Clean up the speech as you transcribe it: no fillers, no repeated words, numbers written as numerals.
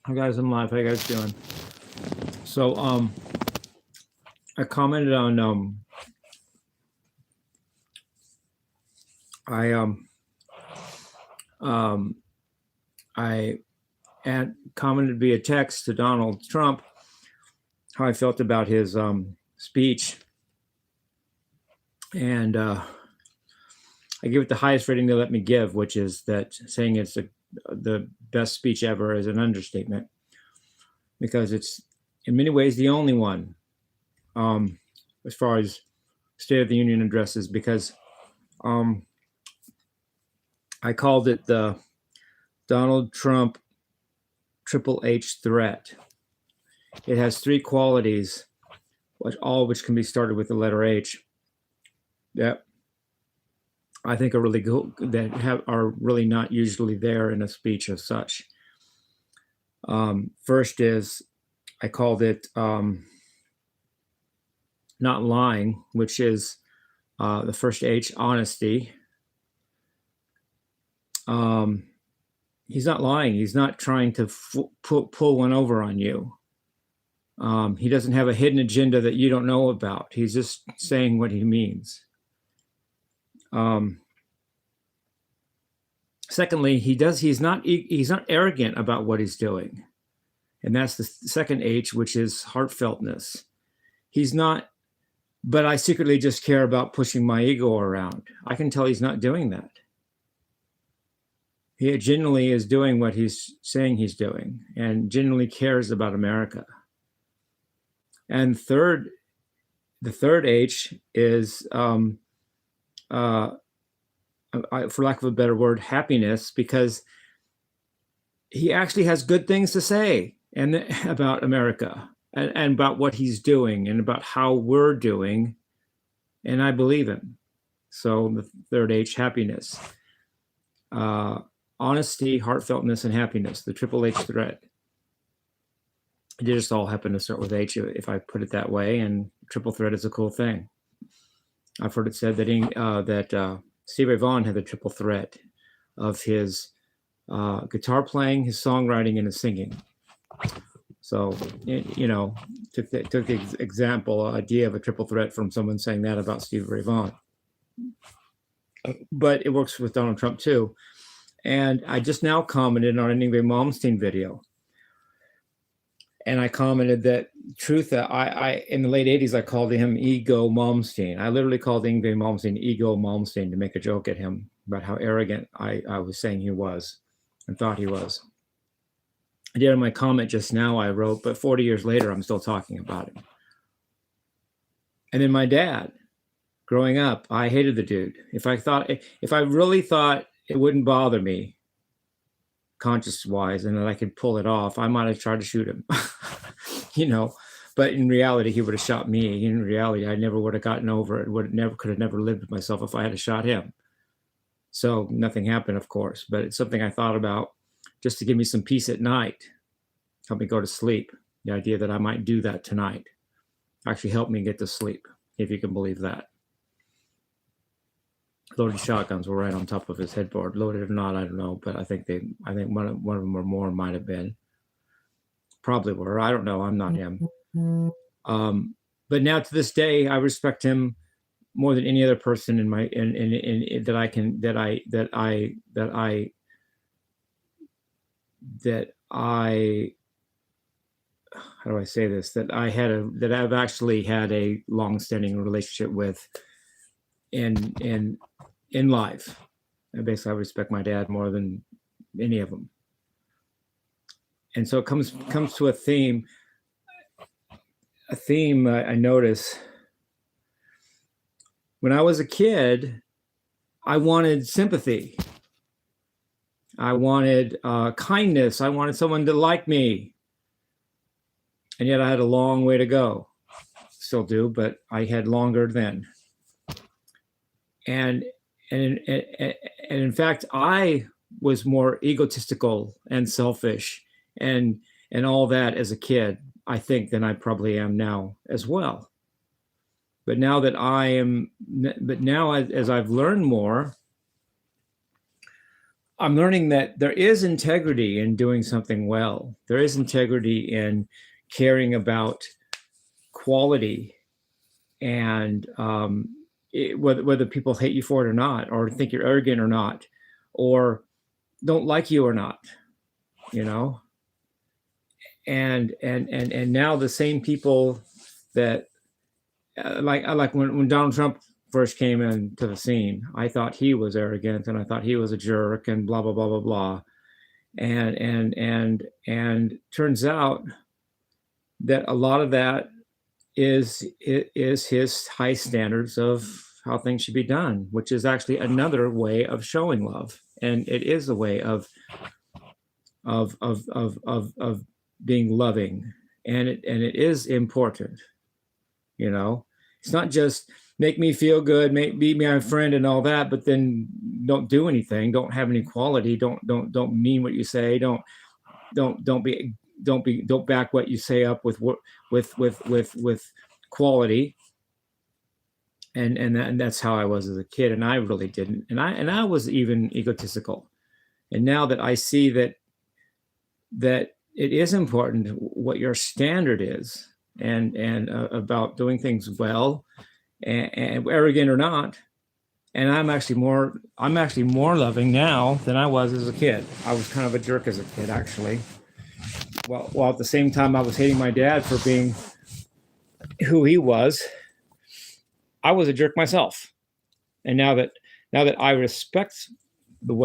Hi guys, I'm live. How you guys doing? So I commented on I commented via text to Donald Trump how I felt about his speech, and I give it the highest rating they let me give, which is that saying it's the best speech ever is an understatement, because it's in many ways the only one as far as State of the Union addresses, because I called it the Donald Trump Triple H threat. It has three qualities, which can be started with the letter H, that I think are really good, that are really not usually there in a speech as such. First is, I called it not lying, which is the first H, honesty. He's not lying. He's not trying to pull one over on you. He doesn't have a hidden agenda that you don't know about. He's just saying what he means. Secondly, he's not arrogant about what he's doing. And that's the second H, which is heartfeltness. He's not, but I secretly just care about pushing my ego around. I can tell he's not doing that. He genuinely is doing what he's saying he's doing, and genuinely cares about America. And the third H is, for lack of a better word, happiness, because he actually has good things to say about America and about what he's doing and about how we're doing, and I believe him. So the third H, happiness. Honesty, heartfeltness, and happiness, the Triple H threat. It just all happened to start with H, if I put it that way, and triple threat is a cool thing. I've heard it said that Stevie Ray Vaughan had the triple threat of his guitar playing, his songwriting, and his singing. So, took the idea of a triple threat from someone saying that about Stevie Ray Vaughan. But it works with Donald Trump too. And I just now commented on an Yngwie Malmsteen video. And I commented that truth, I in the late 80s, I called him Ego Malmsteen. I literally called Yngwie Malmsteen Ego Malmsteen to make a joke at him about how arrogant I was saying he was and thought he was. I did in my comment just now, I wrote, but 40 years later, I'm still talking about him. And then my dad, growing up, I hated the dude. If I really thought it wouldn't bother me, conscious-wise, and that I could pull it off, I might have tried to shoot him, But in reality, he would have shot me. In reality, I never would have gotten over it. Could have never lived with myself if I had shot him. So nothing happened, of course. But it's something I thought about just to give me some peace at night, help me go to sleep. The idea that I might do that tonight actually helped me get to sleep, if you can believe that. Loaded shotguns were right on top of his headboard. Loaded or not, I don't know, but I think one of them or more might have been. Probably were. I don't know. I'm not him. But now to this day, I respect him more than any other person in my how do I say this? That I've actually had a long-standing relationship with in life. And basically, I respect my dad more than any of them. And so it comes to a theme I notice. When I was a kid, I wanted sympathy. I wanted kindness. I wanted someone to like me. And yet I had a long way to go. Still do, but I had longer then. And in fact, I was more egotistical and selfish and all that as a kid, I think, than I probably am now as well. But now as I've learned more, I'm learning that there is integrity in doing something well. There is integrity in caring about quality, and whether people hate you for it or not, or think you're arrogant or not, or don't like you or not, you know. And now the same people that like when Donald Trump first came into the scene, I thought he was arrogant and I thought he was a jerk and blah blah blah blah blah. And turns out that a lot of that is his high standards of how things should be done, which is actually another way of showing love, and it is a way of being loving, and it is important. You know, it's not just make me feel good, be my friend and all that, but then don't do anything, don't have any quality, don't mean what you say, don't back what you say up with quality. And that's how I was as a kid, and I really didn't, and I was even egotistical. And now that I see that it is important what your standard is, and about doing things well, and arrogant or not. And I'm actually more loving now than I was as a kid. I was kind of a jerk as a kid, actually. While at the same time I was hating my dad for being who he was, I was a jerk myself. And now that I respect